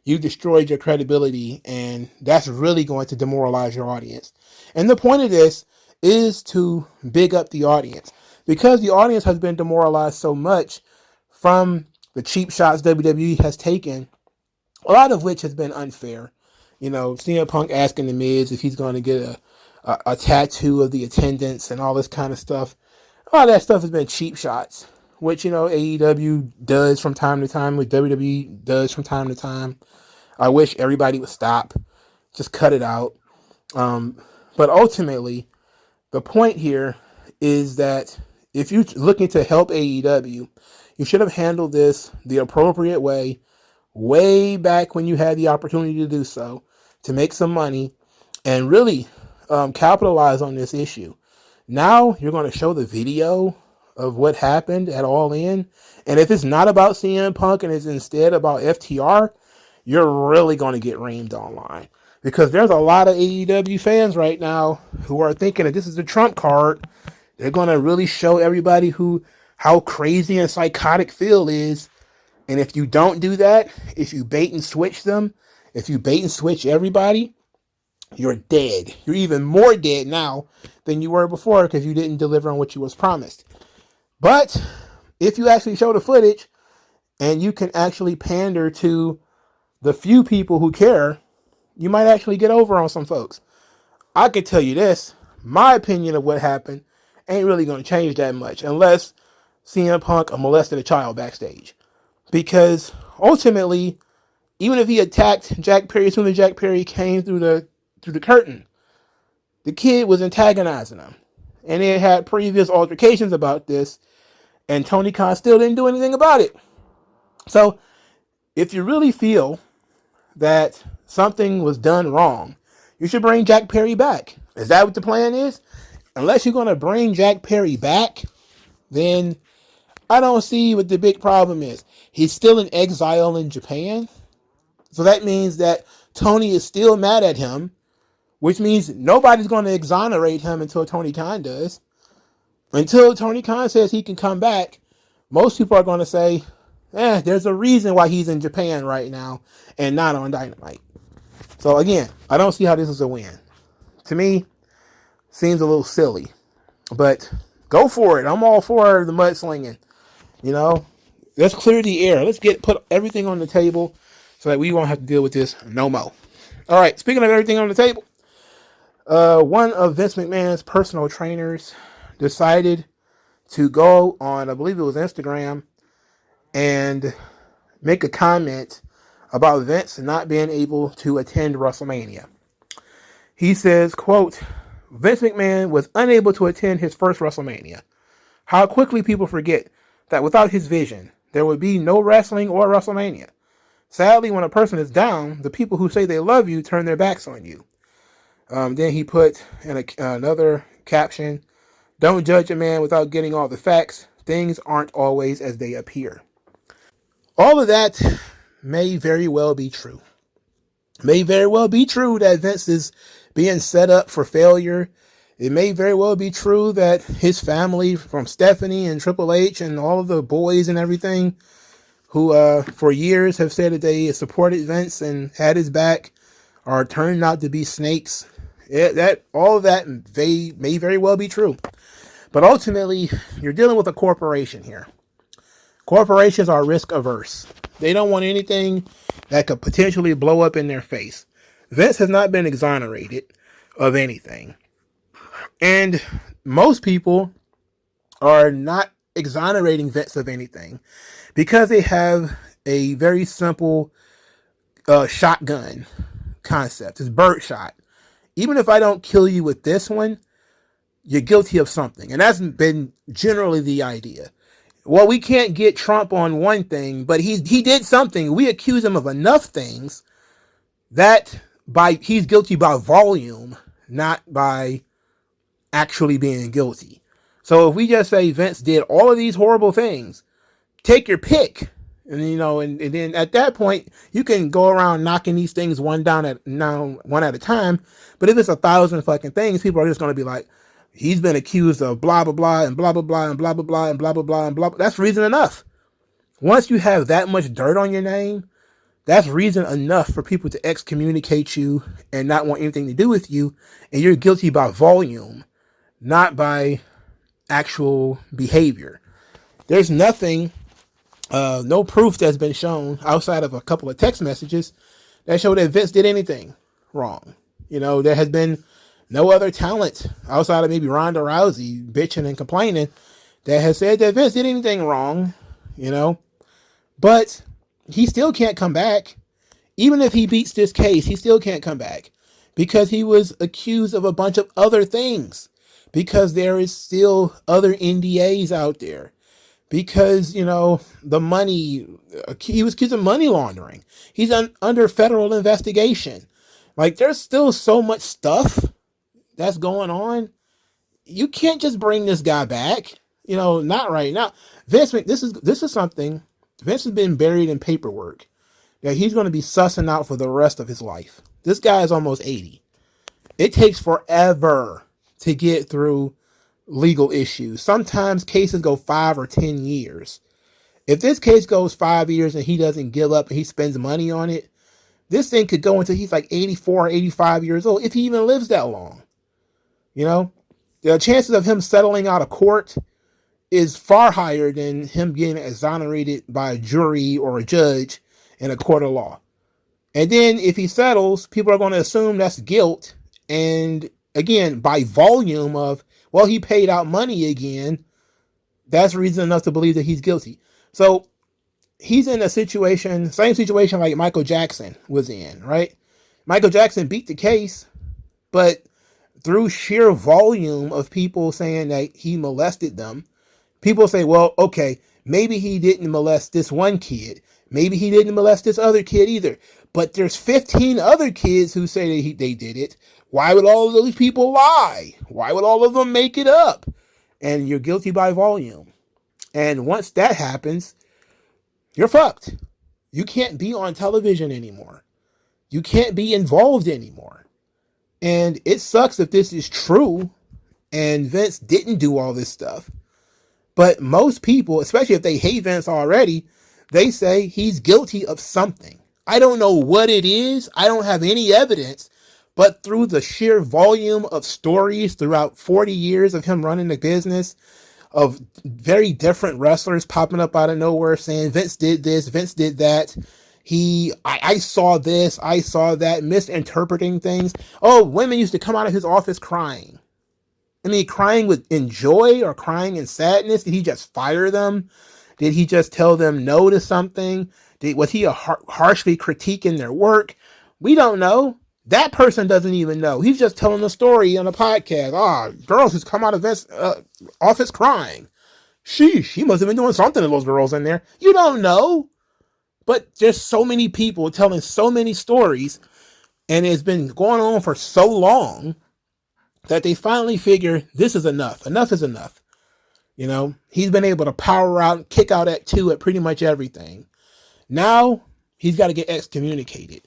you destroyed your credibility, and that's really going to demoralize your audience. And the point of this is to big up the audience, because the audience has been demoralized so much from the cheap shots WWE has taken, a lot of which has been unfair. CM Punk asking the Miz if he's going to get a tattoo of the attendance and all this kind of stuff. All that stuff has been cheap shots, which, AEW does from time to time, which WWE does from time to time. I wish everybody would stop. Just cut it out. But ultimately, the point here is that if you're looking to help AEW, you should have handled this the appropriate way back when you had the opportunity to do so, to make some money and really capitalize on this issue. Now you're going to show the video of what happened at All In, and if it's not about CM Punk and it's instead about FTR, you're really going to get reamed online. Because there's a lot of AEW fans right now who are thinking that this is the trump card. They're going to really show everybody how crazy and psychotic Phil is. And if you don't do that, if you bait and switch them, if you bait and switch everybody, you're dead. You're even more dead now than you were before because you didn't deliver on what you was promised. But if you actually show the footage and you can actually pander to the few people who care, you might actually get over on some folks. I could tell you this, my opinion of what happened ain't really going to change that much unless CM Punk molested a child backstage. Because ultimately, even if he attacked Jack Perry as soon as Jack Perry came through the curtain, the kid was antagonizing him. And they had previous altercations about this, and Tony Khan still didn't do anything about it. So, if you really feel that something was done wrong, you should bring Jack Perry back. Is that what the plan is? Unless you're going to bring Jack Perry back, then I don't see what the big problem is. He's still in exile in Japan. So that means that Tony is still mad at him, which means nobody's going to exonerate him until Tony Khan does. Until Tony Khan says he can come back, most people are going to say, there's a reason why he's in Japan right now and not on Dynamite. So again, I don't see how this is a win. To me, seems a little silly. But go for it. I'm all for the mudslinging. Let's clear the air. Let's put everything on the table so that we won't have to deal with this no more. All right, speaking of everything on the table, one of Vince McMahon's personal trainers decided to go on, I believe it was Instagram, and make a comment about Vince not being able to attend WrestleMania. He says, quote, Vince McMahon was unable to attend his first WrestleMania. How quickly people forget that without his vision, there would be no wrestling or WrestleMania. Sadly, when a person is down, the people who say they love you turn their backs on you. Then he put in another caption, don't judge a man without getting all the facts. Things aren't always as they appear. All of that may very well be true. May very well be true that Vince is being set up for failure. It may very well be true that his family, from Stephanie and Triple H and all of the boys and everything, who for years have said that they supported Vince and had his back, are turned out to be snakes. All of that may very well be true. But ultimately, you're dealing with a corporation here. Corporations are risk averse. They don't want anything that could potentially blow up in their face. Vince has not been exonerated of anything. And most people are not exonerating Vince of anything because they have a very simple shotgun concept. It's birdshot. Even if I don't kill you with this one, you're guilty of something. And that's been generally the idea. Well, we can't get Trump on one thing, but he did something. We accuse him of enough things that he's guilty by volume, not by actually being guilty. So if we just say Vince did all of these horrible things, take your pick. And and then at that point, you can go around knocking these things one at a time. But if it's 1,000 fucking things, people are just going to be like, he's been accused of blah, blah, blah, and blah, blah, blah, and blah, blah, blah, and blah, blah, blah, and blah, blah. That's reason enough. Once you have that much dirt on your name, that's reason enough for people to excommunicate you and not want anything to do with you. And you're guilty by volume, not by actual behavior. There's nothing, no proof that's been shown outside of a couple of text messages that show that Vince did anything wrong. There has been no other talent outside of maybe Ronda Rousey bitching and complaining that has said that Vince did anything wrong, But he still can't come back. Even if he beats this case, he still can't come back because he was accused of a bunch of other things, because there is still other NDAs out there, because, the money, he was accused of money laundering. He's under federal investigation. Like, there's still so much stuff that's going on. You can't just bring this guy back, not right now. Vince, this is something. Vince has been buried in paperwork that he's going to be sussing out for the rest of his life. This guy is almost 80. It takes forever to get through legal issues. Sometimes cases go 5 or 10 years. If this case goes 5 years and he doesn't give up and he spends money on it, this thing could go until he's like 84 or 85 years old, if he even lives that long. You know, the chances of him settling out of court is far higher than him getting exonerated by a jury or a judge in a court of law. And then if he settles, people are going to assume that's guilt. And again, by volume of, well, he paid out money again, that's reason enough to believe that he's guilty. So he's in a situation, same situation like Michael Jackson was in, right? Michael Jackson beat the case, but through sheer volume of people saying that he molested them, people say, well, okay, maybe he didn't molest this one kid. Maybe he didn't molest this other kid either. But there's 15 other kids who say that they did it. Why would all of those people lie? Why would all of them make it up? And you're guilty by volume. And once that happens, you're fucked. You can't be on television anymore. You can't be involved anymore. And it sucks if this is true and Vince didn't do all this stuff. But most people, especially if they hate Vince already, they say he's guilty of something. I don't know what it is. I don't have any evidence. But through the sheer volume of stories throughout 40 years of him running the business, of very different wrestlers popping up out of nowhere saying Vince did this, Vince did that. I saw this, I saw that, misinterpreting things. Oh, women used to come out of his office crying. I mean, crying in joy or crying in sadness? Did he just fire them? Did he just tell them no to something? Was he harshly critiquing their work? We don't know. That person doesn't even know. He's just telling a story on a podcast. Girls who's come out of Vince's office crying. Sheesh, he must have been doing something to those girls in there. You don't know. But there's so many people telling so many stories, and it's been going on for so long that they finally figure this is enough. Enough is enough. You know, he's been able to power out, kick out at 2 at pretty much everything. Now he's got to get excommunicated.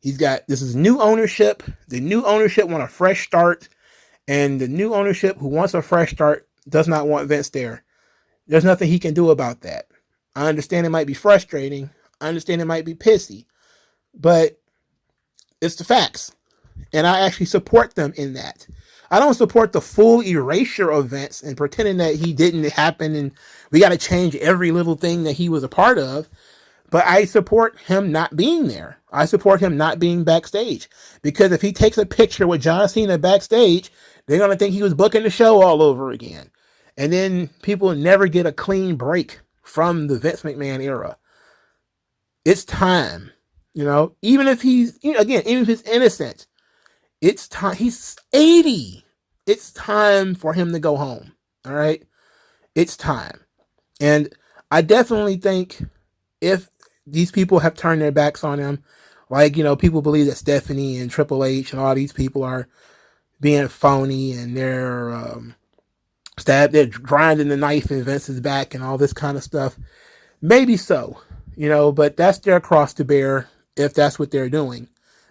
This is new ownership. The new ownership want a fresh start, and the new ownership who wants a fresh start does not want Vince there. There's nothing he can do about that. I understand it might be frustrating. I understand it might be pissy, but it's the facts. And I actually support them in that. I don't support the full erasure of Vince and pretending that he didn't happen and we got to change every little thing that he was a part of. But I support him not being there. I support him not being backstage. Because if he takes a picture with John Cena backstage, they're going to think he was booking the show all over again. And then people never get a clean break from the Vince McMahon era. It's time. You know, even if even if he's innocent, it's time. He's 80. It's time for him to go home. All right. It's time. And I definitely think if these people have turned their backs on him, like, you know, people believe that Stephanie and Triple H and all these people are being phony and they're grinding the knife in Vince's back and all this kind of stuff. Maybe so, you know, but that's their cross to bear if that's what they're doing.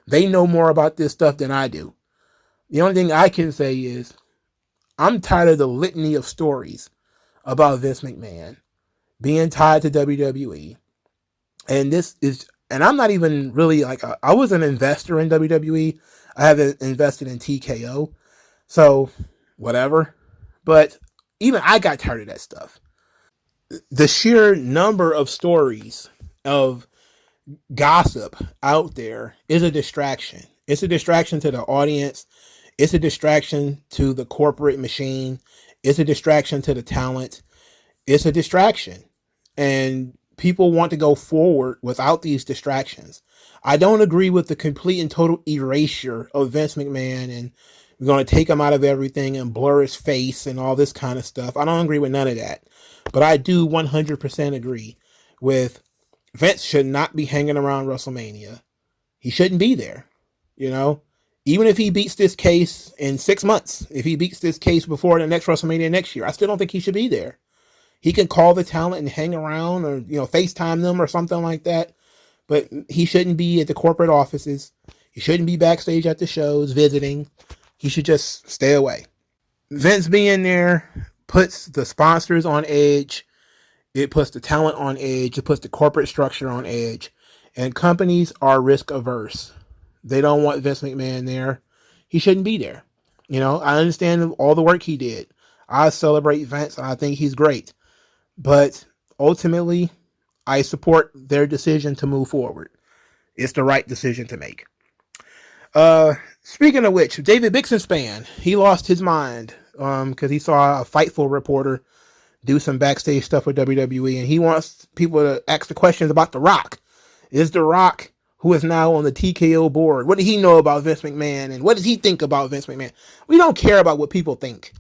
They know more about this stuff than I do. The only thing I can say is I'm tired of the litany of stories about Vince McMahon being tied to WWE. And I'm not even really I was an investor in WWE. I haven't invested in TKO. So whatever. But even I got tired of that stuff. The sheer number of stories of gossip out there is a distraction. It's a distraction to the audience. It's a distraction to the corporate machine. It's a distraction to the talent. It's a distraction. And people want to go forward without these distractions. I don't agree with the complete and total erasure of Vince McMahon and we're going to take him out of everything and blur his face and all this kind of stuff. I don't agree with none of that. But I do 100% agree with Vince should not be hanging around WrestleMania. He shouldn't be there. You know, even if he beats this case in 6 months, if he beats this case before the next WrestleMania next year, I still don't think he should be there. He can call the talent and hang around or, you know, FaceTime them or something like that. But he shouldn't be at the corporate offices. He shouldn't be backstage at the shows visiting. He should just stay away. Vince being there puts the sponsors on edge. It puts the talent on edge. It puts the corporate structure on edge. And companies are risk averse. They don't want Vince McMahon there. He shouldn't be there. You know, I understand all the work he did. I celebrate Vince. I think he's great. But ultimately, I support their decision to move forward. It's the right decision to make. Speaking of which, David Bixenspan, he lost his mind because he saw a Fightful reporter do some backstage stuff with WWE, and he wants people to ask the questions about The Rock. Is The Rock, who is now on the TKO board, what did he know about Vince McMahon, and what does he think about Vince McMahon? We don't care about what people think.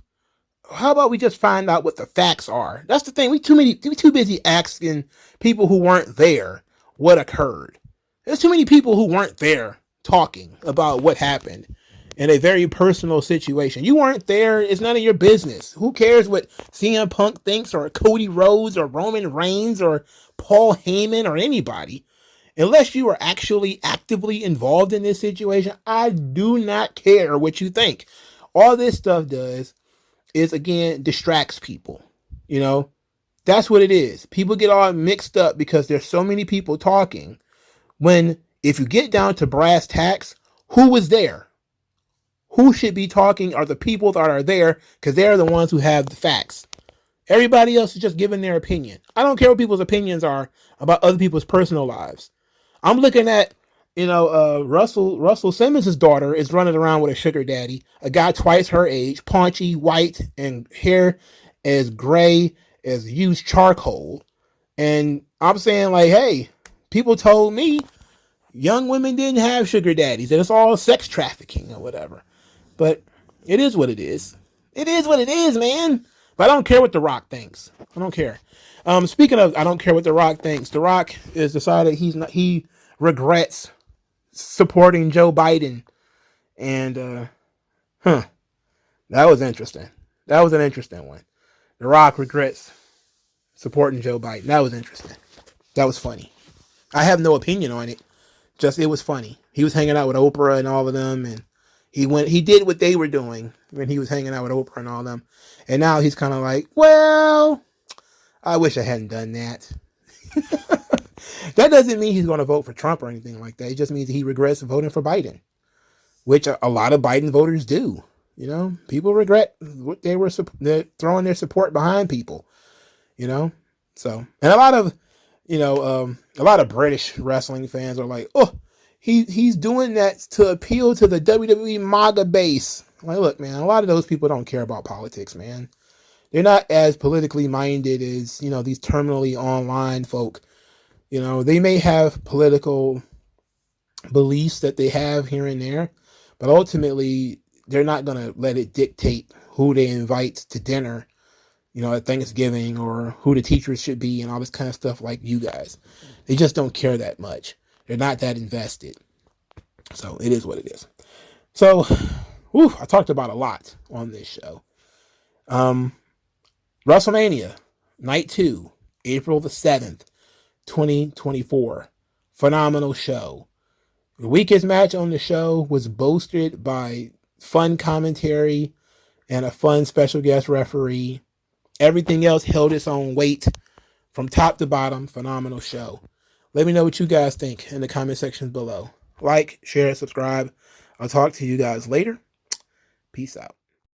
How about we just find out what the facts are? That's the thing. We too busy asking people who weren't there what occurred. There's too many people who weren't there talking about what happened in a very personal situation. You weren't there. It's none of your business. Who cares what CM Punk thinks, or Cody Rhodes, or Roman Reigns, or Paul Heyman, or anybody? Unless you are actually actively involved in this situation, I do not care what you think. All this stuff does is, again, distracts people. You know, that's what it is. People get all mixed up because there's so many people talking, when if you get down to brass tacks, who was there? Who should be talking are the people that are there, because they're the ones who have the facts. Everybody else is just giving their opinion. I don't care what people's opinions are about other people's personal lives. I'm looking at, Russell Simmons' daughter is running around with a sugar daddy, a guy twice her age, paunchy, white, and hair as gray as used charcoal. And I'm saying, like, hey, people told me young women didn't have sugar daddies, and it's all sex trafficking or whatever. But it is what it is. It is what it is, man. But I don't care what The Rock thinks. I don't care. Speaking of, I don't care what The Rock thinks. The Rock has decided he regrets supporting Joe Biden. And, that was interesting. That was an interesting one. The Rock regrets supporting Joe Biden. That was interesting. That was funny. I have no opinion on it. Just, it was funny. He was hanging out with Oprah and all of them, and he did what they were doing when he was hanging out with Oprah and all of them. And now he's kind of like, well, I wish I hadn't done that. That doesn't mean he's going to vote for Trump or anything like that. It just means he regrets voting for Biden, which a lot of Biden voters do. You know, people regret what they're throwing their support behind people, you know? So, and a lot of British wrestling fans are like, oh, he's doing that to appeal to the WWE MAGA base. Like, look, man, a lot of those people don't care about politics, man. They're not as politically minded as, these terminally online folk. They may have political beliefs that they have here and there, but ultimately they're not going to let it dictate who they invite to dinner, at Thanksgiving, or who the teachers should be and all this kind of stuff like you guys. They just don't care that much. They're not that invested. So it is what it is. So, I talked about a lot on this show. WrestleMania, Night 2, April the 7th, 2024. Phenomenal show. The weakest match on the show was boasted by fun commentary and a fun special guest referee. Everything else held its own weight from top to bottom. Phenomenal show. Let me know what you guys think in the comment section below. Like, share, subscribe. I'll talk to you guys later. Peace out.